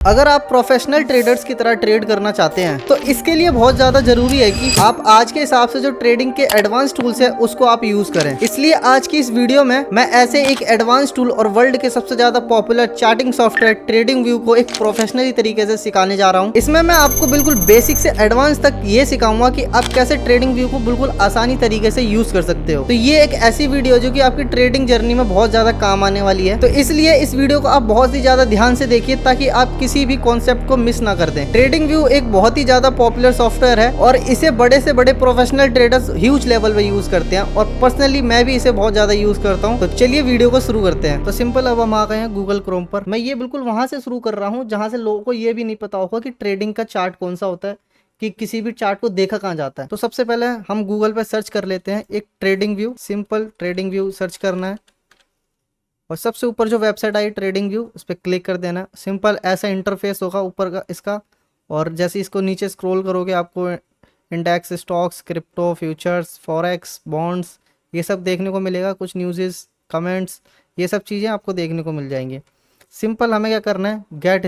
अगर आप professional traders की तरह ट्रेड करना चाहते हैं तो इसके लिए बहुत ज़्यादा ज़रूरी है कि आप आज के हिसाब से जो ट्रेडिंग के एडवांस टूल्स है उसको आप यूज़ करें। इसलिए आज की इस वीडियो में मैं ऐसे एक एडवांस टूल और वर्ल्ड के सबसे ज़्यादा popular charting software trading view को एक प्रोफेशनली तरीके से सिखाने जा रहा हूँ। इसमें मैं आपको बिल्कुल बेसिक से एडवांस तक ये सिखाऊंगा कि आप कैसे ट्रेडिंग व्यू को बिल्कुल आसानी तरीके से यूज़ कर सकते हो। तो ये एक ऐसी वीडियो जो कि आपकी ट्रेडिंग जर्नी में बहुत ज़्यादा काम आने वाली है। तो इसलिए इस वीडियो को आप बहुत ही ज़्यादा ध्यान से देखिए ताकि आप किसी भी कॉन्सेप्ट को मिस ना कर दें। ट्रेडिंग व्यू एक बहुत ही ज्यादा पॉपुलर सॉफ्टवेयर है और इसे बड़े से बड़े प्रोफेशनल ट्रेडर्स ह्यूज लेवल पे यूज करते हैं और पर्सनली मैं भी इसे बहुत ज्यादा यूज करता हूं। तो चलिए वीडियो को शुरू करते हैं। तो सिंपल, अब हम आ गए हैं गूगल क्रोम पर। मैं ये बिल्कुल वहां से शुरू कर रहा हूँ जहां से लोगों को ये भी नहीं पता होगा कि ट्रेडिंग का चार्ट कौन सा होता है, कि किसी भी चार्ट को देखा कहाँ जाता है। तो सबसे पहले हम गूगल पे सर्च कर लेते हैं एक trading view. Simple trading view search करना है और सबसे ऊपर जो वेबसाइट आई ट्रेडिंग व्यू, उस पर क्लिक कर देना। सिंपल ऐसा इंटरफेस होगा ऊपर का इसका, और जैसे इसको नीचे स्क्रॉल करोगे आपको index, stocks, crypto, futures, forex, bonds, ये सब देखने को मिलेगा। कुछ न्यूज़, कमेंट्स, ये सब चीज़ें आपको देखने को मिल जाएंगी। सिंपल हमें क्या करना है, गेट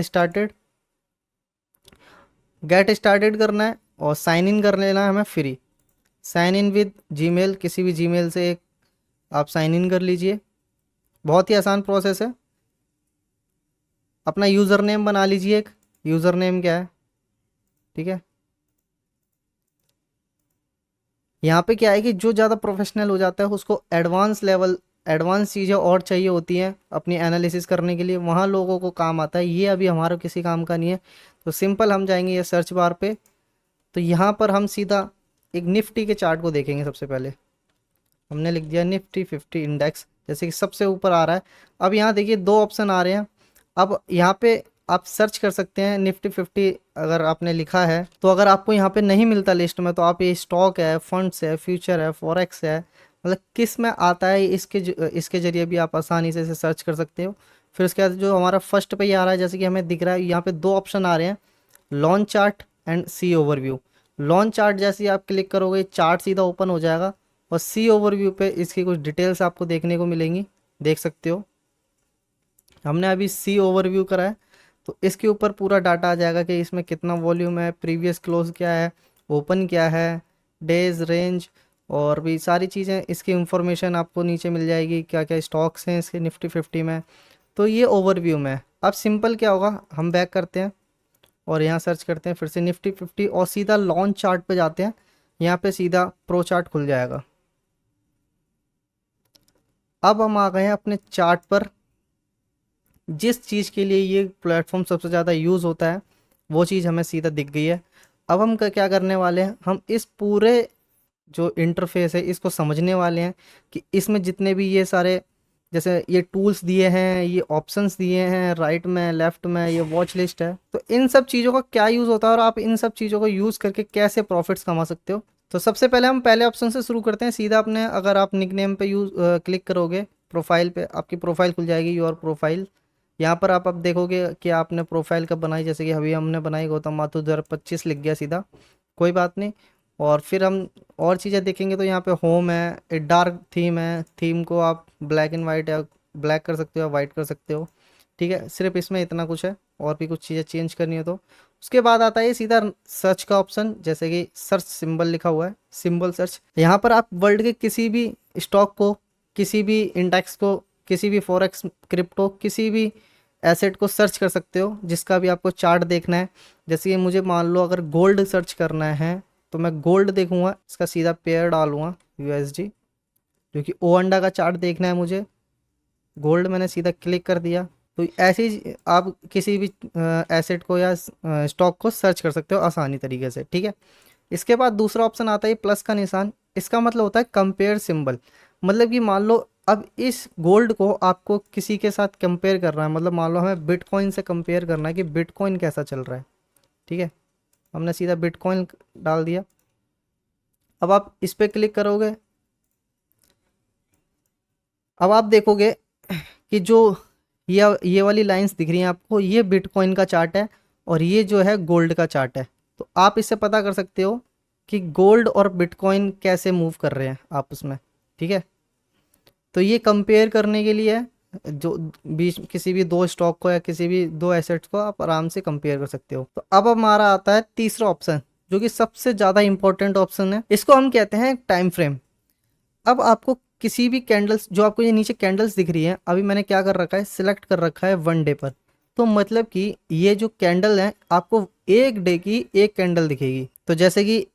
स्टार्टेड करना है और साइन इन कर लेना है हमें free. Sign in with Gmail, किसी भी जीमेल से एक आप साइन इन कर लीजिए। बहुत ही आसान प्रोसेस है। अपना यूज़र नेम बना लीजिए। एक यूज़र नेम क्या है, ठीक है। यहाँ पे क्या है कि जो ज़्यादा प्रोफेशनल हो जाता है उसको एडवांस चीज़ें और चाहिए होती हैं अपनी एनालिसिस करने के लिए, वहाँ लोगों को काम आता है। ये अभी हमारा किसी काम का नहीं है। तो सिंपल हम जाएंगे ये सर्च बार पे। तो यहाँ पर हम सीधा एक निफ्टी के चार्ट को देखेंगे। सबसे पहले हमने लिख दिया निफ्टी 50 इंडेक्स, जैसे कि सबसे ऊपर आ रहा है। अब यहाँ देखिए दो ऑप्शन आ रहे हैं। अब यहाँ पे आप सर्च कर सकते हैं निफ्टी 50। अगर आपने लिखा है तो अगर आपको यहाँ पे नहीं मिलता लिस्ट में तो आप ये स्टॉक है, फंड्स है, फ्यूचर है, फॉरेक्स है, मतलब किस में आता है इसके जरिए भी आप आसानी से इसे सर्च कर सकते हो। फिर उसके बाद जो हमारा फर्स्ट पे ही आ रहा है, जैसे कि हमें दिख रहा है यहाँ पे दो ऑप्शन आ रहे हैं, launch chart and see overview. Launch chart जैसे ही आप क्लिक करोगे चार्ट सीधा ओपन हो जाएगा और सी ओवरव्यू पे इसकी कुछ डिटेल्स आपको देखने को मिलेंगी, देख सकते हो। हमने अभी सी ओवरव्यू करा है तो इसके ऊपर पूरा डाटा आ जाएगा कि इसमें कितना वॉल्यूम है, प्रीवियस क्लोज क्या है, ओपन क्या है, डेज, रेंज, और भी सारी चीज़ें इसकी इंफॉर्मेशन आपको नीचे मिल जाएगी। क्या क्या स्टॉक्स हैं इसके निफ्टी 50 में। तो ये ओवरव्यू में। अब सिंपल क्या होगा, हम बैक करते हैं और यहाँ सर्च करते हैं फिर से निफ्टी 50 और सीधा लॉन्च चार्ट पे जाते हैं। यहाँ पे सीधा प्रो चार्ट खुल जाएगा। अब हम आ गए हैं अपने चार्ट पर। जिस चीज़ के लिए ये प्लेटफॉर्म सबसे ज़्यादा यूज़ होता है वो चीज़ हमें सीधा दिख गई है। अब हम क्या करने वाले हैं, हम इस पूरे जो इंटरफेस है इसको समझने वाले हैं कि इसमें जितने भी ये सारे, जैसे ये टूल्स दिए हैं, ये ऑप्शंस दिए हैं, राइट में, लेफ्ट में ये वॉच लिस्ट है, तो इन सब चीज़ों का क्या यूज़ होता है और आप इन सब चीज़ों को यूज़ करके कैसे प्रॉफिट्स कमा सकते हो। तो सबसे पहले हम पहले ऑप्शन से शुरू करते हैं। सीधा अपने, अगर आप निकनेम पे क्लिक करोगे, प्रोफाइल पे आपकी प्रोफाइल खुल जाएगी, योर प्रोफाइल। यहाँ पर आप अब देखोगे कि आपने प्रोफाइल कब बनाई, जैसे कि अभी हमने बनाई गौतम माथुर 2025 लिख गया सीधा, कोई बात नहीं। और फिर हम और चीज़ें देखेंगे तो यहाँ पे होम है, एक डार्क थीम है, थीम को आप ब्लैक एंड वाइट या ब्लैक कर सकते हो या वाइट कर सकते हो, ठीक है। सिर्फ इसमें इतना कुछ है, और भी कुछ चीज़ें चेंज करनी हो तो। उसके बाद आता है सीधा सर्च का ऑप्शन, जैसे कि सर्च सिंबल लिखा हुआ है, सिंबल सर्च। यहाँ पर आप वर्ल्ड के किसी भी स्टॉक को, किसी भी इंडेक्स को, किसी भी फॉरेक्स, क्रिप्टो, किसी भी एसेट को सर्च कर सकते हो जिसका भी आपको चार्ट देखना है। जैसे कि मुझे मान लो अगर गोल्ड सर्च करना है तो मैं गोल्ड देखूंगा, इसका सीधा पेयर डालूंगा यूएसडी, क्योंकि ओ अंडा का चार्ट देखना है मुझे। गोल्ड मैंने सीधा क्लिक कर दिया। तो ऐसे ही आप किसी भी एसेट को या स्टॉक को सर्च कर सकते हो आसानी तरीके से, ठीक है। इसके बाद दूसरा ऑप्शन आता है प्लस का निशान। इसका मतलब होता है कंपेयर सिंबल। मतलब कि मान लो अब इस गोल्ड को आपको किसी के साथ कंपेयर करना है, मतलब मान लो हमें बिटकॉइन से कंपेयर करना है कि बिटकॉइन कैसा चल रहा है, ठीक है। हमने सीधा बिटकॉइन डाल दिया। अब आप इस पर क्लिक करोगे, अब आप देखोगे कि जो ये वाली लाइंस दिख रही हैं आपको, ये बिटकॉइन का चार्ट है और ये जो है गोल्ड का चार्ट है। तो आप इससे पता कर सकते हो कि गोल्ड और बिटकॉइन कैसे मूव कर रहे हैं आपस में, ठीक है। तो ये कंपेयर करने के लिए है। जो बीच किसी भी दो स्टॉक को या किसी भी दो एसेट्स को आप आराम से कंपेयर कर सकते हो। तो अब हमारा आता है तीसरा ऑप्शन, जो कि सबसे ज़्यादा इंपॉर्टेंट ऑप्शन है। इसको हम कहते हैं टाइम फ्रेम। अब आपको किसी भी कैंडल्स, जो आपको ये नीचे कैंडल्स दिख रही है, अभी मैंने क्या कर रखा है, सिलेक्ट कर रखा है 1 डे पर। तो मतलब कि ये जो कैंडल है आपको 1 डे की एक कैंडल दिखेगी। तो जैसे कि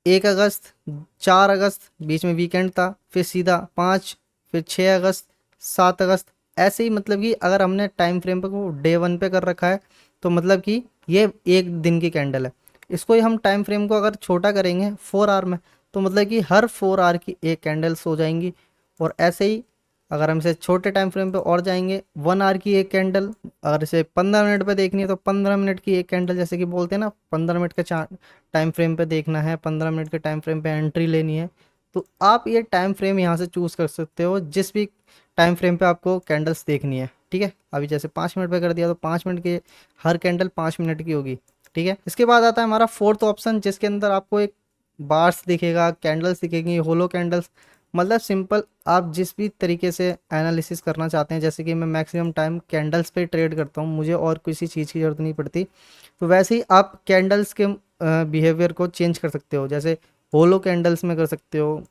1 अगस्त, 4 अगस्त, बीच में वीकेंड था, फिर सीधा 5, फिर 6 अगस्त, 7 अगस्त, ऐसे ही। मतलब कि अगर हमने टाइम फ्रेम को डे 1 पे कर रखा है तो मतलब कि ये एक दिन की कैंडल है। इसको ही हम टाइम फ्रेम को अगर छोटा करेंगे 4 आवर में, तो मतलब कि हर 4 आवर की एक कैंडल्स हो जाएंगी। और ऐसे ही अगर हम इसे छोटे टाइम फ्रेम पे और जाएंगे, 1 आवर की एक कैंडल। अगर इसे 15 मिनट पे देखनी है तो 15 मिनट की एक कैंडल, जैसे कि बोलते हैं ना 15 मिनट के टाइम फ्रेम पे देखना है, 15 मिनट के टाइम फ्रेम पे एंट्री लेनी है, तो आप ये टाइम फ्रेम यहाँ से चूज़ कर सकते हो जिस भी टाइम फ्रेम पे आपको कैंडल्स देखनी है। ठीक है, अभी जैसे 5 मिनट पे कर दिया तो 5 मिनट के हर कैंडल 5 मिनट की होगी। ठीक है, इसके बाद आता है हमारा फोर्थ ऑप्शन, जिसके अंदर आपको एक बार्स दिखेगा, कैंडल्स दिखेंगी, होलो कैंडल्स। मतलब सिंपल, आप जिस भी तरीके से एनालिसिस करना चाहते हैं, जैसे कि मैं मैक्सिमम टाइम कैंडल्स पे ट्रेड करता हूँ, मुझे और किसी चीज़ की ज़रूरत नहीं पड़ती, तो वैसे ही आप कैंडल्स के बिहेवियर को चेंज कर सकते हो। जैसे होलो कैंडल्स में कर सकते हो,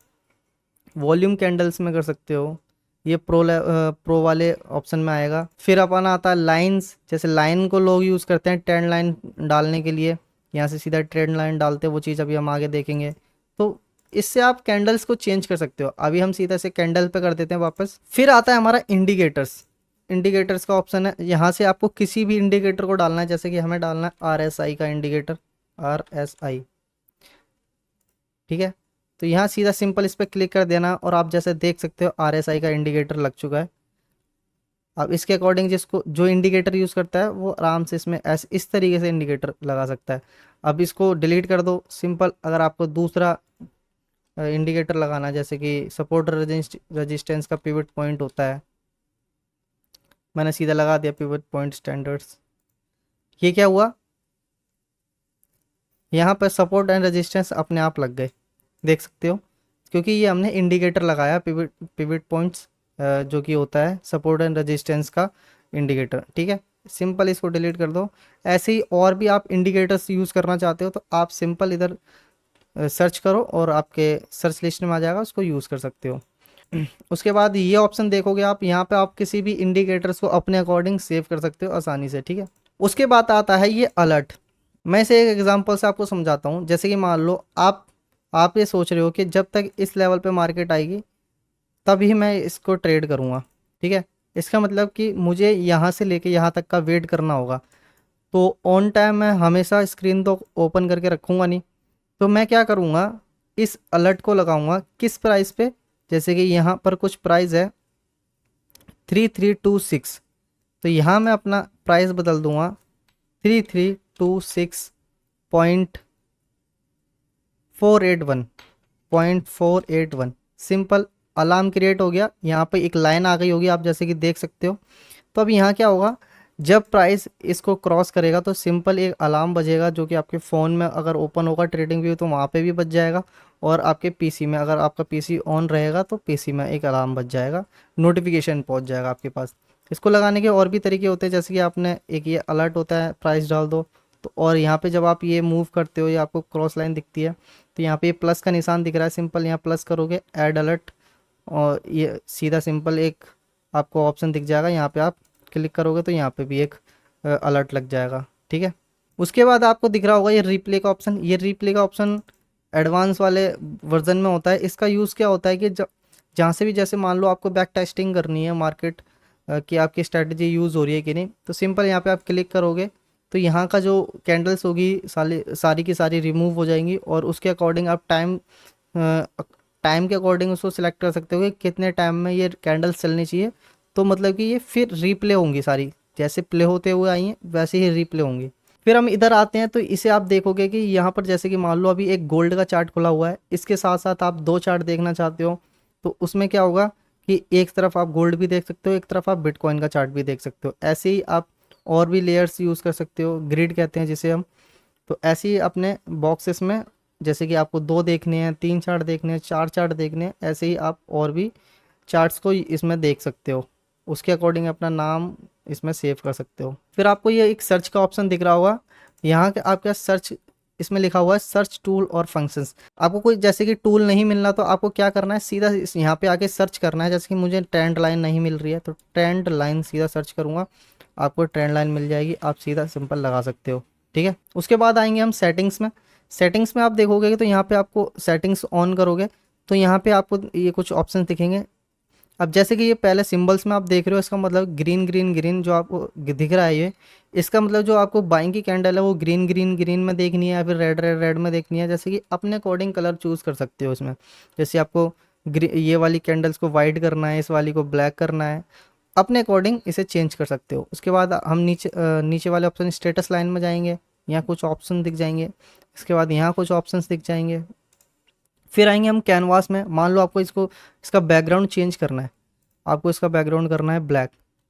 वॉल्यूम कैंडल्स में कर सकते हो, ये प्रो वाले ऑप्शन में आएगा। फिर अपन आता है लाइंस। जैसे लाइन को लोग यूज़ करते हैं ट्रेंड लाइन डालने के लिए, यहाँ से सीधा ट्रेंड लाइन डालते हैं, वो चीज़ अभी हम आगे देखेंगे। तो इससे आप कैंडल्स को चेंज कर सकते हो। अभी हम सीधा से कैंडल पे कर देते हैं वापस। फिर आता है हमारा इंडिकेटर्स। इंडिकेटर्स का ऑप्शन है, यहाँ से आपको किसी भी इंडिकेटर को डालना है, जैसे कि हमें डालना है RSI का इंडिकेटर, RSI। ठीक है, तो यहाँ सीधा सिंपल इस पर क्लिक कर देना और आप जैसे देख सकते हो RSI का इंडिकेटर लग चुका है। अब इसके अकॉर्डिंग जिसको जो इंडिकेटर यूज़ करता है वो आराम से इसमें ऐसे इस तरीके से इंडिकेटर लगा सकता है। अब इसको डिलीट कर दो सिंपल। अगर आपको दूसरा इंडिकेटर लगाना है, जैसे कि सपोर्ट रेजिस्टेंस का पिवट पॉइंट होता है, मैंने सीधा लगा दिया पिवट पॉइंट स्टैंडर्ड्स। ये क्या हुआ, यहाँ पर सपोर्ट एंड रेजिस्टेंस अपने आप लग गए, देख सकते हो, क्योंकि ये हमने इंडिकेटर लगाया पिवट पॉइंट्स, जो कि होता है सपोर्ट एंड रेजिस्टेंस का इंडिकेटर। ठीक है, सिंपल इसको डिलीट कर दो। ऐसे ही और भी आप इंडिकेटर्स यूज़ करना चाहते हो तो आप सिंपल इधर सर्च करो और आपके सर्च लिस्ट में आ जाएगा, उसको यूज़ कर सकते हो। उसके बाद ये ऑप्शन देखोगे आप, यहाँ पे आप किसी भी इंडिकेटर्स को अपने अकॉर्डिंग सेव कर सकते हो आसानी से। ठीक है, उसके बाद आता है ये अलर्ट। मैं इसे एक एग्जांपल से आपको समझाता हूँ। जैसे कि मान लो आप ये सोच रहे हो कि जब तक इस लेवल पे मार्केट आएगी तभी मैं इसको ट्रेड करूँगा। ठीक है, इसका मतलब कि मुझे यहाँ से लेके यहाँ तक का वेट करना होगा। तो ऑन टाइम मैं हमेशा स्क्रीन तो ओपन करके रखूँगा नहीं, तो मैं क्या करूँगा, इस अलर्ट को लगाऊंगा किस प्राइस पे। जैसे कि यहाँ पर कुछ प्राइस है 3326, तो यहाँ मैं अपना प्राइस बदल दूंगा 3326.481। सिंपल, अलार्म क्रिएट हो गया, यहाँ पे एक लाइन आ गई होगी, आप जैसे कि देख सकते हो। तो अब यहाँ क्या होगा, जब प्राइस इसको क्रॉस करेगा तो सिंपल एक अलार्म बजेगा, जो कि आपके फ़ोन में अगर ओपन होगा ट्रेडिंग व्यू तो वहाँ पे भी बज जाएगा, और आपके पीसी में अगर आपका पीसी ऑन रहेगा तो पीसी में एक अलार्म बज जाएगा, नोटिफिकेशन पहुँच जाएगा आपके पास। इसको लगाने के और भी तरीके होते हैं, जैसे कि आपने एक ये अलर्ट होता है, प्राइस डाल दो तो, और यहाँ पे जब आप ये मूव करते हो या आपको क्रॉस लाइन दिखती है तो यहाँ पे ये प्लस का निशान दिख रहा है, सिंपल यहाँ प्लस करोगे, ऐड अलर्ट, और ये सीधा सिंपल एक आपको ऑप्शन दिख जाएगा, यहाँ पे आप क्लिक करोगे तो यहाँ पे भी एक अलर्ट लग जाएगा। ठीक है, उसके बाद आपको दिख रहा होगा ये रिप्ले का ऑप्शन। ये रिप्ले का ऑप्शन एडवांस वाले वर्जन में होता है। इसका यूज़ क्या होता है कि जहाँ से भी, जैसे मान लो आपको बैक टेस्टिंग करनी है मार्केट कि आपकी स्ट्रैटेजी यूज़ हो रही है कि नहीं, तो सिंपल यहाँ पे आप क्लिक करोगे तो यहाँ का जो कैंडल्स होगी सारी की सारी रिमूव हो जाएंगी, और उसके अकॉर्डिंग आप टाइम के अकॉर्डिंग उसको सिलेक्ट कर सकते हो कि कितने टाइम में ये कैंडल्स चलनी चाहिए। तो मतलब कि ये फिर रीप्ले होंगी सारी, जैसे प्ले होते हुए आई हैं वैसे ही रीप्ले होंगी। फिर हम इधर आते हैं तो इसे आप देखोगे कि यहाँ पर जैसे कि मान लो अभी एक गोल्ड का चार्ट खुला हुआ है, इसके साथ साथ आप दो चार्ट देखना चाहते हो, तो उसमें क्या होगा कि एक तरफ आप गोल्ड भी देख सकते हो, एक तरफ आप बिटकॉइन का चार्ट भी देख सकते हो। ऐसे ही आप और भी लेयर्स यूज़ कर सकते हो, ग्रिड कहते हैं जिसे हम। तो ऐसे ही अपने बॉक्सेस में, जैसे कि आपको दो देखने हैं, तीन चार्ट देखने हैं, चार चार्ट देखने हैं, ऐसे ही आप और भी चार्ट्स को इसमें देख सकते हो। उसके अकॉर्डिंग अपना नाम इसमें सेव कर सकते हो। फिर आपको ये एक सर्च का ऑप्शन दिख रहा होगा, यहाँ के आपका सर्च, इसमें लिखा हुआ है सर्च टूल और फंक्शंस। आपको कोई जैसे कि टूल नहीं मिलना तो आपको क्या करना है, सीधा यहाँ पे आके सर्च करना है। जैसे कि मुझे ट्रेंड लाइन नहीं मिल रही है तो ट्रेंड लाइन सीधा सर्च करूँगा, आपको ट्रेंड लाइन मिल जाएगी, आप सीधा सिंपल लगा सकते हो। ठीक है, उसके बाद आएंगे हम सेटिंग्स में। सेटिंग्स में आप देखोगे तो यहाँ पे आपको सेटिंग्स ऑन करोगे तो यहाँ पे आपको ये कुछ ऑप्शन दिखेंगे। अब जैसे कि ये पहले सिंबल्स में आप देख रहे हो, इसका मतलब ग्रीन ग्रीन ग्रीन जो आपको दिख रहा है ये, इसका मतलब जो आपको बाइंग की कैंडल है वो ग्रीन ग्रीन ग्रीन में देखनी है या फिर रेड रेड रेड में देखनी है। जैसे कि अपने अकॉर्डिंग कलर चूज़ कर सकते हो इसमें। जैसे आपको ये वाली कैंडल्स को वाइट करना है, इस वाली को ब्लैक करना है, अपने अकॉर्डिंग इसे चेंज कर सकते हो। उसके बाद हम नीचे वाले ऑप्शन स्टेटस लाइन में जाएंगे, यहाँ कुछ ऑप्शन दिख जाएंगे। इसके बाद यहाँ कुछ ऑप्शंस दिख जाएंगे। फिर आएंगे हम कैनवास में। मान लो आपको इसका बैकग्राउंड चेंज करना है, आपको इसका बैकग्राउंड करना है ब्लैक,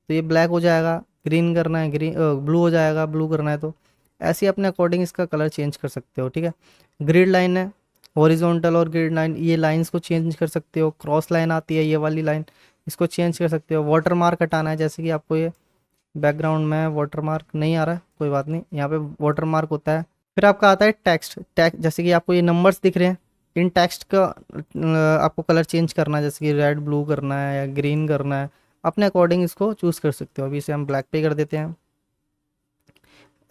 तो ये ब्लैक हो जाएगा। ग्रीन करना है, ग्रीन ब्लू हो जाएगा, ब्लू करना है तो ऐसे ही अपने अकॉर्डिंग इसका कलर चेंज कर सकते हो। ठीक है, ग्रिड लाइन है, हॉरिजॉन्टल और ग्रिड लाइन, ये लाइंस को चेंज कर सकते हो। क्रॉस लाइन आती है, ये वाली लाइन, इसको चेंज कर सकते हो। वाटर मार्क हटाना है, जैसे कि आपको ये बैकग्राउंड में वाटर मार्क नहीं आ रहा है, कोई बात नहीं, यहाँ पे वाटर मार्क होता है। फिर आपका आता है टेक्स्ट। टेक्स्ट जैसे कि आपको ये नंबर्स दिख रहे हैं, इन टेक्स्ट का आपको कलर चेंज करना है, जैसे कि रेड ब्लू करना है या ग्रीन करना है, अपने अकॉर्डिंग इसको चूज़ कर सकते हो। अभी इसे हम ब्लैक पे कर देते हैं।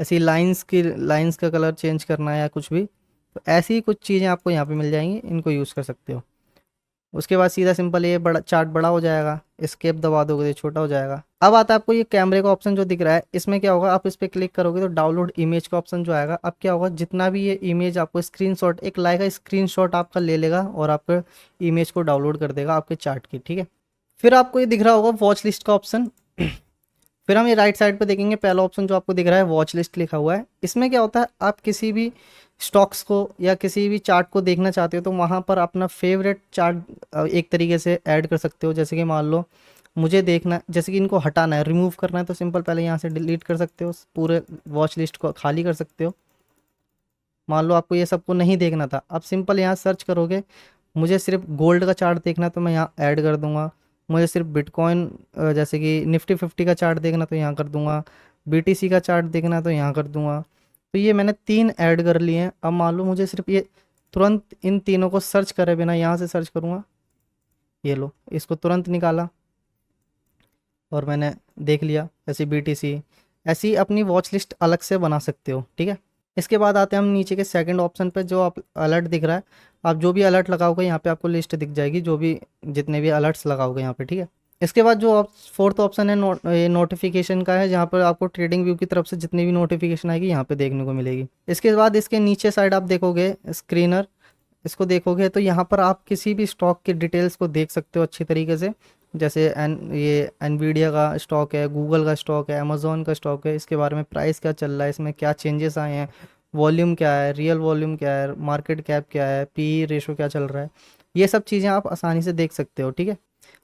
ऐसी लाइंस का कलर चेंज करना है या कुछ भी, तो ऐसी ही कुछ चीज़ें आपको यहाँ पे मिल जाएंगी, इनको यूज़ कर सकते हो। उसके बाद सीधा सिंपल ये बड़ा चार्ट बड़ा हो जाएगा, एस्केप दबा दोगे तो छोटा हो जाएगा। अब आता है आपको ये कैमरे का ऑप्शन जो दिख रहा है, इसमें क्या होगा, आप इस पर क्लिक करोगे तो डाउनलोड इमेज का ऑप्शन जो आएगा। अब क्या होगा, जितना भी ये इमेज आपको स्क्रीनशॉट एक लाएगा, स्क्रीनशॉट आपका ले लेगा और आपका इमेज को डाउनलोड कर देगा आपके चार्ट की। ठीक है, फिर आपको ये दिख रहा होगा वॉच लिस्ट का ऑप्शन। फिर हम ये राइट साइड पे देखेंगे, पहला ऑप्शन जो आपको दिख रहा है वॉच लिस्ट लिखा हुआ है। इसमें क्या होता है, आप किसी भी स्टॉक्स को या किसी भी चार्ट को देखना चाहते हो तो वहाँ पर अपना फेवरेट चार्ट एक तरीके से ऐड कर सकते हो। जैसे कि मान लो मुझे देखना, जैसे कि इनको हटाना है, रिमूव करना है, तो सिंपल पहले यहाँ से डिलीट कर सकते हो, पूरे वॉच लिस्ट को खाली कर सकते हो। मान लो आपको ये सबको नहीं देखना था, अब सिंपल यहाँ सर्च करोगे, मुझे सिर्फ गोल्ड का चार्ट देखना है तो मैं यहाँ ऐड कर दूंगा। मुझे सिर्फ बिटकॉइन जैसे कि निफ्टी 50 का चार्ट देखना तो यहाँ कर दूंगा। बीटीसी का चार्ट देखना तो यहाँ कर दूंगा। तो ये मैंने 3 ऐड कर लिए हैं। अब मान लो मुझे सिर्फ ये तुरंत इन तीनों को सर्च करे बिना यहाँ से सर्च करूँगा, ये लो इसको तुरंत निकाला और मैंने देख लिया। ऐसे बीटीसी, ऐसी अपनी वॉच लिस्ट अलग से बना सकते हो। ठीक है, इसके बाद आते हैं हम नीचे के सेकंड ऑप्शन पे, जो आप अलर्ट दिख रहा है, आप जो भी अलर्ट लगाओगे यहाँ पे आपको लिस्ट दिख जाएगी, जो भी जितने भी अलर्ट्स लगाओगे यहाँ पे। ठीक है, इसके बाद जो फोर्थ ऑप्शन है ये नोटिफिकेशन का है, जहाँ पर आपको ट्रेडिंग व्यू की तरफ से जितनी भी नोटिफिकेशन आएगी यहाँ पे देखने को मिलेगी। इसके बाद इसके नीचे साइड आप देखोगे स्क्रीनर, इसको देखोगे तो यहाँ पर आप किसी भी स्टॉक की डिटेल्स को देख सकते हो अच्छी तरीके से। जैसे ये एनवीडिया का स्टॉक है, गूगल का स्टॉक है, अमेजोन का स्टॉक है, इसके बारे में प्राइस क्या चल रहा है, इसमें क्या चेंजेस आए हैं, वॉल्यूम क्या है, रियल वॉल्यूम क्या है, मार्केट कैप क्या है, पी रेशो क्या चल रहा है, ये सब चीज़ें आप आसानी से देख सकते हो। ठीक है,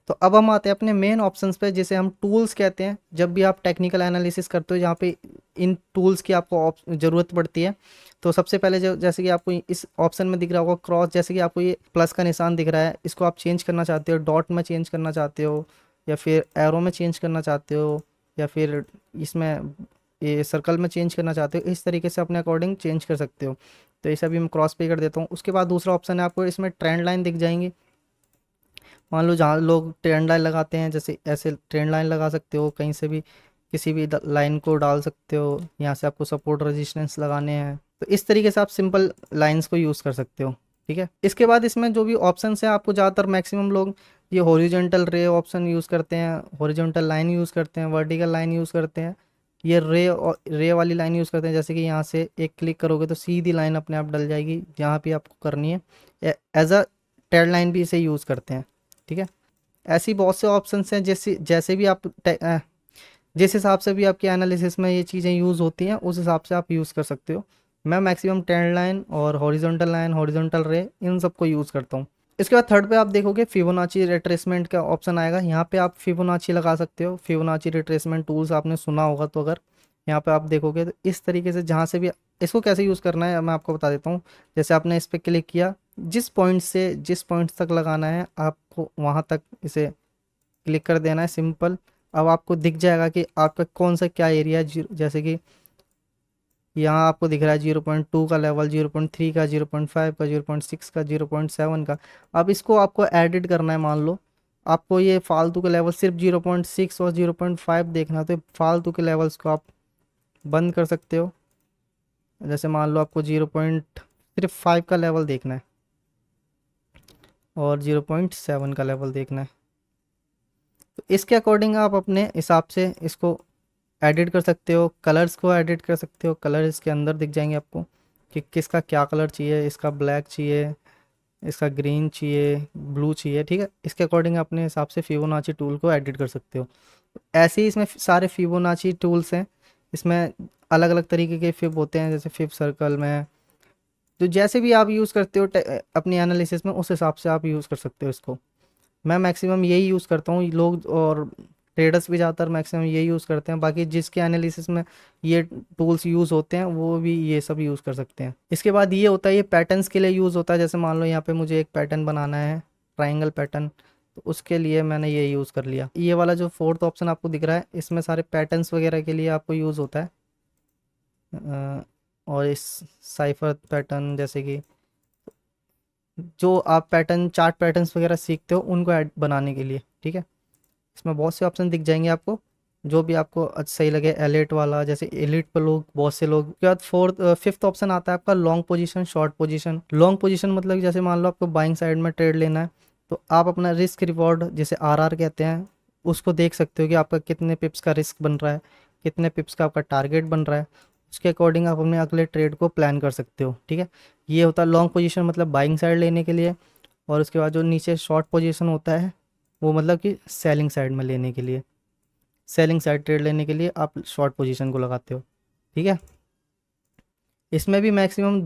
तो अब हम आते हैं अपने मेन ऑप्शंस पे, जिसे हम टूल्स कहते हैं। जब भी आप टेक्निकल एनालिसिस करते हो, जहाँ पे इन टूल्स की आपको ज़रूरत पड़ती है, तो सबसे पहले जो जैसे कि आपको इस ऑप्शन में दिख रहा होगा क्रॉस, जैसे कि आपको ये प्लस का निशान दिख रहा है, इसको आप चेंज करना चाहते हो, डॉट में चेंज करना चाहते हो, या फिर एरो में चेंज करना चाहते हो, या फिर इसमें ये सर्कल में चेंज करना चाहते हो, इस तरीके से अपने अकॉर्डिंग चेंज कर सकते हो। तो इसे अभी मैं क्रॉस पे कर देता हूँ। उसके बाद दूसरा ऑप्शन है, आपको इसमें ट्रेंड लाइन दिख जाएंगी। मान लो जहाँ लोग ट्रेंड लाइन लगाते हैं, जैसे ऐसे ट्रेंड लाइन लगा सकते हो, कहीं से भी किसी भी लाइन को डाल सकते हो। यहाँ से आपको सपोर्ट रेजिस्टेंस लगाने हैं, तो इस तरीके से आप सिंपल लाइंस को यूज़ कर सकते हो। ठीक है, इसके बाद इसमें जो भी ऑप्शन है, आपको ज़्यादातर मैक्सिमम लोग ये हॉरिजॉन्टल रे ऑप्शन यूज़ करते हैं, हॉरिजॉन्टल लाइन यूज़ करते हैं, वर्टिकल लाइन यूज़ करते हैं, ये रे वाली लाइन यूज़ करते हैं। जैसे कि यहाँ से एक क्लिक करोगे तो सीधी लाइन अपने आप डल जाएगी जहाँ भी आपको करनी है। एज अ ट्रेड लाइन भी इसे यूज़ करते हैं। ठीक है, ऐसी बहुत से ऑप्शंस हैं, जैसे जैसे भी आप जिस हिसाब से भी आपके एनालिसिस में ये चीज़ें यूज़ होती हैं, उस हिसाब से आप यूज़ कर सकते हो। मैं मैक्सिमम ट्रेंड लाइन और हॉरिजॉन्टल लाइन, हॉरिजॉन्टल रे, इन सबको यूज़ करता हूँ। इसके बाद थर्ड पे आप देखोगे फिबोनाची रिट्रेसमेंट का ऑप्शन आएगा। यहाँ पे आप फिबोनाची लगा सकते हो। फिबोनाची रिट्रेसमेंट टूल्स आपने सुना होगा, तो अगर यहाँ पे आप देखोगे तो इस तरीके से जहाँ से भी इसको कैसे यूज़ करना है मैं आपको बता देता हूँ। जैसे आपने इस पर क्लिक किया, जिस पॉइंट से जिस पॉइंट तक लगाना है आपको वहाँ तक इसे क्लिक कर देना है सिंपल। अब आपको दिख जाएगा कि आपका कौन सा क्या एरिया है, जैसे कि यहाँ आपको दिख रहा है 0.2 का लेवल, 0.3 का, 0.5 का, 0.6 का, 0.7 का। अब इसको आपको एडिट करना है। मान लो आपको ये फालतू के लेवल सिर्फ 0.6 और 0.5 देखना है, तो फालतू के लेवल्स को आप बंद कर सकते हो। जैसे मान लो आपको सिर्फ 5 का लेवल देखना है और 0.7 का लेवल देखना है, तो इसके अकॉर्डिंग आप अपने हिसाब से इसको एडिट कर सकते हो। कलर्स को एडिट कर सकते हो, कलर इसके अंदर दिख जाएंगे आपको कि किसका क्या कलर चाहिए, इसका ब्लैक चाहिए, इसका ग्रीन चाहिए, ब्लू चाहिए, ठीक है। इसके अकॉर्डिंग अपने हिसाब से फिबोनाची टूल को एडिट कर सकते हो। ऐसे ही इसमें सारे फिबोनाची टूल्स हैं। इसमें अलग अलग तरीके के फिब होते हैं, जैसे फिब सर्कल में, तो जैसे भी आप यूज़ करते हो अपनी एनालिसिस में, उस हिसाब से आप यूज़ कर सकते हो इसको। मैं मैक्सिमम यही यूज़ करता हूँ, लोग और ट्रेडर्स भी ज़्यादातर मैक्सिमम यही यूज़ करते हैं। बाकी जिसके एनालिसिस में ये टूल्स यूज़ होते हैं वो भी ये सब यूज़ कर सकते हैं। इसके बाद ये होता है, ये पैटर्न्स के लिए यूज़ होता है। जैसे मान लो यहाँ पे मुझे एक पैटर्न बनाना है, ट्राइंगल पैटर्न, तो उसके लिए मैंने ये यूज़ कर लिया। ये वाला जो फोर्थ ऑप्शन आपको दिख रहा है, इसमें सारे पैटर्न्स वगैरह के लिए आपको यूज़ होता है। और इस साइफर पैटर्न, जैसे कि जो आप पैटर्न चार्ट पैटर्न्स वगैरह सीखते हो उनको ऐड बनाने के लिए, ठीक है। इसमें बहुत से ऑप्शन दिख जाएंगे आपको, जो भी आपको सही लगे। एलिट वाला, जैसे एलिट पर लोग, बहुत से लोग। उसके बाद फिफ्थ ऑप्शन आता है आपका long position, short position. Long position मतलब जैसे मान लो आपको बाइंग साइड में ट्रेड लेना है, तो आप अपना रिस्क रिवॉर्ड, जैसे आरआर कहते हैं, उसको देख सकते हो कि आपका कितने पिप्स का रिस्क बन रहा है, कितने पिप्स का आपका टारगेट बन रहा है। उसके अकॉर्डिंग आप अपने अगले ट्रेड को प्लान कर सकते हो, ठीक है। ये होता है लॉन्ग पोजीशन, मतलब बाइंग साइड लेने के लिए। और उसके बाद जो नीचे शॉर्ट पोजीशन होता है, वो मतलब कि सेलिंग साइड में लेने के लिए, सेलिंग साइड ट्रेड लेने के लिए आप शॉर्ट पोजीशन को लगाते हो, ठीक है। इसमें भी मैक्सिमम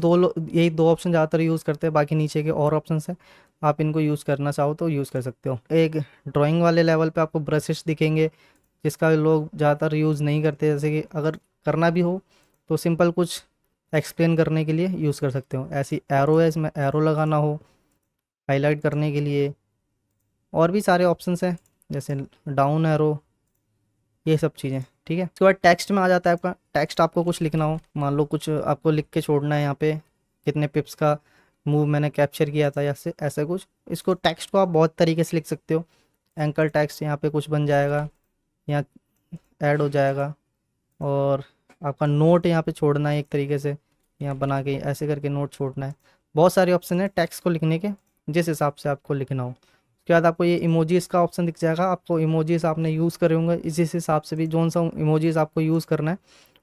यही दो ऑप्शन ज़्यादातर यूज़ करते हैं, बाकी नीचे के और ऑप्शन हैं, आप इनको यूज़ करना चाहो तो यूज़ कर सकते हो। एक ड्राइंग वाले लेवल पे आपको ब्रशेस दिखेंगे, जिसका लोग ज़्यादातर यूज़ नहीं करते। जैसे कि अगर करना भी हो तो सिंपल कुछ एक्सप्लेन करने के लिए यूज़ कर सकते हो। ऐसी एरो है, इसमें एरो लगाना हो हाईलाइट करने के लिए। और भी सारे ऑप्शंस हैं, जैसे डाउन एरो, ये सब चीज़ें, ठीक है। उसके बाद टेक्स्ट में आ जाता है आपका। टेक्स्ट आपको कुछ लिखना हो, मान लो कुछ आपको लिख के छोड़ना है यहाँ पे, कितने पिप्स का मूव मैंने कैप्चर किया था, या से ऐसा कुछ। इसको टेक्स्ट को आप बहुत तरीके से लिख सकते हो। एंकर टेक्स्ट यहाँ पे कुछ बन जाएगा, यहाँ ऐड हो जाएगा। और आपका नोट यहाँ पे छोड़ना है एक तरीके से, यहाँ बना के ऐसे करके नोट छोड़ना है। बहुत सारे ऑप्शन है टेक्स्ट को लिखने के, जिस हिसाब से आपको लिखना हो। उसके बाद आपको ये इमोजीज का ऑप्शन दिख जाएगा। आपको इमोजीज आपने यूज़ करे होंगे, इसी हिसाब से भी जोन सा इमोजीज आपको यूज़ करना है,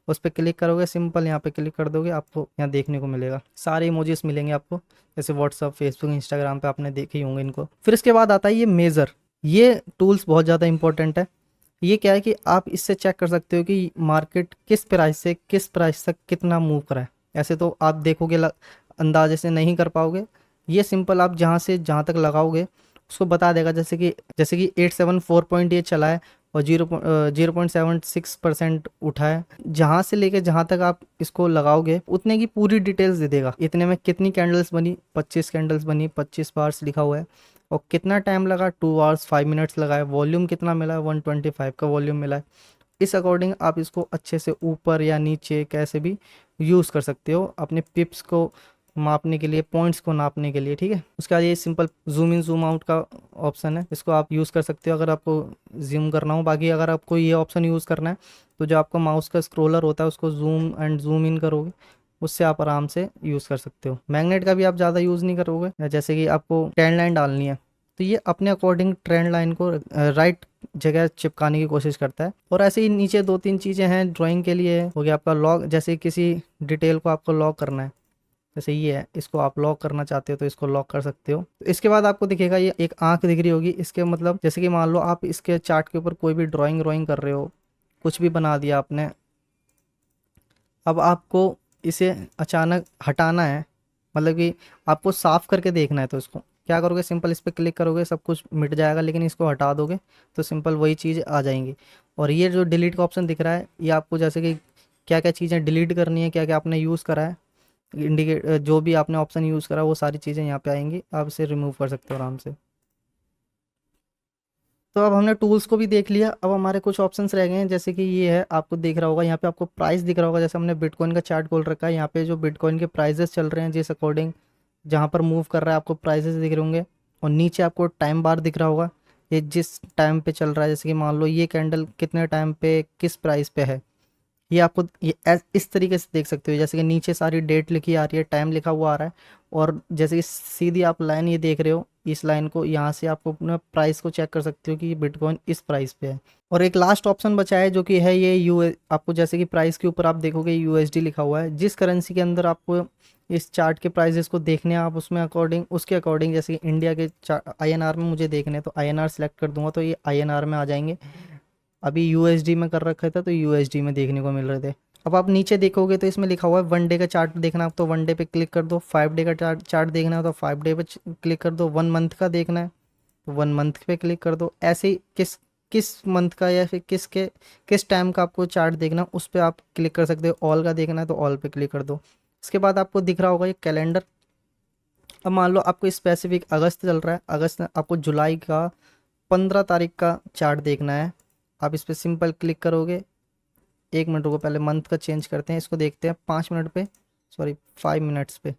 उस पर क्लिक करोगे, सिंपल यहाँ पे क्लिक कर दोगे, आपको यहाँ देखने को मिलेगा सारे इमोजीज मिलेंगे आपको। जैसे व्हाट्सअप, फेसबुक, इंस्टाग्राम पे आपने देखे ही होंगे इनको। फिर इसके बाद आता है ये मेज़र। ये टूल्स बहुत ज़्यादा इंपॉर्टेंट है। ये क्या है कि आप इससे चेक कर सकते हो कि मार्केट किस प्राइस से किस प्राइस तक कितना मूव करा है। ऐसे तो आप देखोगे अंदाजे से नहीं कर पाओगे। ये सिंपल आप जहाँ से जहाँ तक लगाओगे उसको बता देगा। जैसे कि 874 पॉइंट ये चला है और 0.76% उठा है। जहाँ से लेके जहाँ तक आप इसको लगाओगे उतने की पूरी डिटेल्स दे देगा। इतने में कितनी कैंडल्स बनी, 25 कैंडल्स बनी, 25 बार्स लिखा हुआ है, और कितना टाइम लगा, 2 आवर्स 5 मिनट्स लगा है। वॉल्यूम कितना मिला है, 125 का वॉल्यूम मिला है। इस अकॉर्डिंग आप इसको अच्छे से ऊपर या नीचे कैसे भी यूज़ कर सकते हो अपने पिप्स को मापने के लिए, पॉइंट्स को नापने के लिए, ठीक है। उसके बाद ये simple zoom in zoom out का ऑप्शन है, इसको आप यूज़ कर सकते हो अगर आपको जूम करना हो। बाकी अगर आपको ये ऑप्शन यूज़ करना है तो जो आपका माउस का स्क्रोलर होता है उसको जूम एंड जूम इन करोगे, उससे आप आराम से यूज़ कर सकते हो। मैग्नेट का भी आप ज़्यादा यूज़ नहीं करोगे। जैसे कि आपको ट्रेंड लाइन डालनी है तो ये अपने अकॉर्डिंग ट्रेंड लाइन को राइट जगह चिपकाने की कोशिश करता है। और ऐसे ही नीचे 2-3 चीज़ें हैं ड्राइंग के लिए। हो गया आपका लॉक, जैसे किसी डिटेल को आपको लॉक करना है, जैसे ये है, इसको आप लॉक करना चाहते हो तो इसको लॉक कर सकते हो। तो इसके बाद आपको दिखेगा ये एक आंख दिख रही होगी। इसके मतलब जैसे कि मान लो आप इसके चार्ट के ऊपर कोई भी ड्राइंग कर रहे हो, कुछ भी बना दिया आपने, अब आपको इसे अचानक हटाना है, मतलब कि आपको साफ करके देखना है, तो इसको क्या करोगे, सिंपल इस पर क्लिक करोगे, सब कुछ मिट जाएगा। लेकिन इसको हटा दोगे तो सिंपल वही चीज़ आ जाएंगी। और ये जो डिलीट का ऑप्शन दिख रहा है, ये आपको जैसे कि क्या क्या चीज़ें डिलीट करनी है, क्या क्या आपने यूज़ करा है, इंडिकेट जो भी आपने ऑप्शन यूज़ करा वो सारी चीज़ें यहाँ पे आएंगी, आप इसे रिमूव कर सकते हो आराम से। तो अब हमने टूल्स को भी देख लिया। अब हमारे कुछ ऑप्शंस रह गए हैं, जैसे कि ये है, आपको दिख रहा होगा यहाँ पे, आपको प्राइस दिख रहा होगा। जैसे हमने बिटकॉइन का चार्ट खोल रखा है, यहाँ पे जो बिटकॉइन के प्राइजेस चल रहे हैं जिस अकॉर्डिंग जहाँ पर मूव कर रहा है आपको प्राइजेस दिख रहे होंगे। और नीचे आपको टाइम बार दिख रहा होगा, ये जिस टाइम पे चल रहा है। जैसे कि मान लो ये कैंडल कितने टाइम पे किस प्राइस पे है, ये आपको ये इस तरीके से देख सकते हो। जैसे कि नीचे सारी डेट लिखी आ रही है, टाइम लिखा हुआ आ रहा है। और जैसे कि सीधी आप लाइन ये देख रहे हो, इस लाइन को यहाँ से आपको अपना प्राइस को चेक कर सकते हो कि ये बिटकॉइन इस प्राइस पे है। और एक लास्ट ऑप्शन बचा है जो कि है ये आपको जैसे कि प्राइस के ऊपर आप देखोगे यूएसडी लिखा हुआ है। जिस करेंसी के अंदर आपको इस चार्ट के प्राइजेस को देखने हैं, आप उसमें अकॉर्डिंग उसके अकॉर्डिंग, जैसे कि इंडिया के आईएनआर में मुझे देखने हैं तो आईएनआर सेलेक्ट कर दूंगा तो ये आईएनआर में आ जाएंगे। अभी यूएसडी में कर रखा था तो यूएसडी में देखने को मिल रहे थे। अब आप नीचे देखोगे तो इसमें लिखा हुआ है 1 डे का चार्ट देखना है तो 1 डे पे क्लिक कर दो। 5 डे का चार्ट देखना है तो 5 डे पे क्लिक कर दो। 1 मंथ का देखना है तो 1 मंथ पे क्लिक कर दो। ऐसे ही किस किस मंथ का या फिर किस टाइम का आपको चार्ट देखना है उस पर आप क्लिक कर सकते हो। ऑल का देखना है तो ऑल पे क्लिक कर दो। इसके बाद आपको दिख रहा होगा ये कैलेंडर। अब मान लो आपको स्पेसिफिक अगस्त चल रहा है, अगस्त में आपको जुलाई का 15 तारीख का चार्ट देखना है। आप इस पर सिंपल क्लिक करोगे। 1 मिनट रुको, पहले मंथ का चेंज करते हैं, इसको देखते हैं 5 मिनट पे, सॉरी 5 मिनट्स पे,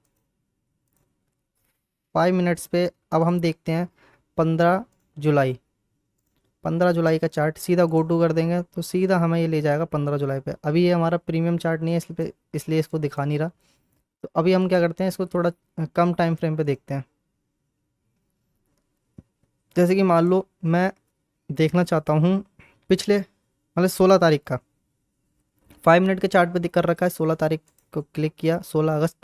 5 मिनट्स पे। अब हम देखते हैं 15 जुलाई, 15 जुलाई का चार्ट सीधा गो टू कर देंगे तो सीधा हमें ये ले जाएगा 15 जुलाई पे। अभी ये हमारा प्रीमियम चार्ट नहीं है इसलिए इसको दिखा नहीं रहा। तो अभी हम क्या करते हैं, इसको थोड़ा कम टाइम फ्रेम पे देखते हैं। जैसे कि मान लो मैं देखना चाहता हूँ पिछले मतलब 16 तारीख का, 5 मिनट के चार्ट पे दिख कर रखा है। 16 तारीख को क्लिक किया, 16 अगस्त,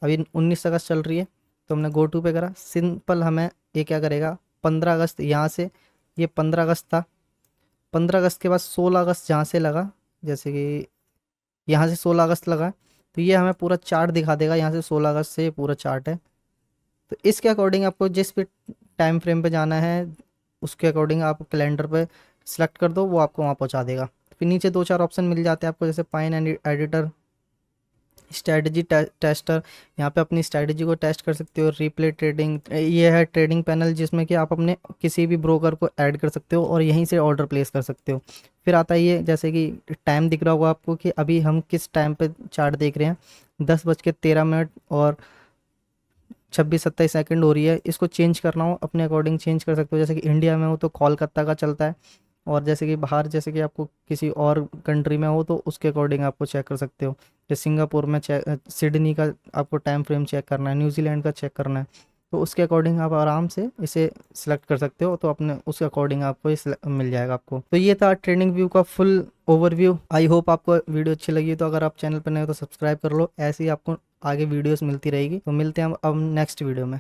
अभी 19 अगस्त चल रही है तो हमने गो टू पे करा। सिंपल हमें ये क्या करेगा, 15 अगस्त यहाँ से, ये 15 अगस्त था। 15 अगस्त के बाद 16 अगस्त जहाँ से लगा, जैसे कि यहाँ से 16 अगस्त लगा तो ये हमें पूरा चार्ट दिखा देगा। यहाँ से 16 अगस्त से ये पूरा चार्ट है। तो इसके अकॉर्डिंग आपको जिस भी टाइम फ्रेम पे जाना है उसके अकॉर्डिंग आप कैलेंडर पे सिलेक्ट कर दो, वो आपको वहाँ पहुँचा देगा। फिर नीचे 2-4 ऑप्शन मिल जाते हैं आपको, जैसे pine and editor, strategy tester, यहाँ पे अपनी स्ट्रैटेजी को टेस्ट कर सकते हो। रिप्ले ट्रेडिंग, ये है ट्रेडिंग पैनल जिसमें कि आप अपने किसी भी ब्रोकर को ऐड कर सकते हो और यहीं से ऑर्डर प्लेस कर सकते हो। फिर आता है ये, जैसे कि टाइम दिख रहा होगा आपको कि अभी हम किस टाइम पे चार्ट देख रहे हैं, 10:13 और 26-27 सेकंड हो रही है। इसको चेंज करना हो अपने अकॉर्डिंग चेंज कर सकते हो। जैसे कि इंडिया में हो तो कोलकाता का चलता है, और जैसे कि बाहर जैसे कि आपको किसी और कंट्री में हो तो उसके अकॉर्डिंग आपको चेक कर सकते हो। जैसे सिंगापुर में चेक, सिडनी का आपको टाइम फ्रेम चेक करना है, न्यूजीलैंड का चेक करना है तो उसके अकॉर्डिंग आप आराम से इसे सिलेक्ट कर सकते हो। तो अपने उसके अकॉर्डिंग आपको ये मिल जाएगा आपको। तो ये था ट्रेडिंग व्यू का फुल ओवरव्यू। आई होप आपको वीडियो अच्छी लगी। तो अगर आप चैनल पर नए हो तो सब्सक्राइब कर लो, ऐसे ही आपको आगे वीडियोस मिलती रहेगी। तो मिलते हैं अब नेक्स्ट वीडियो में।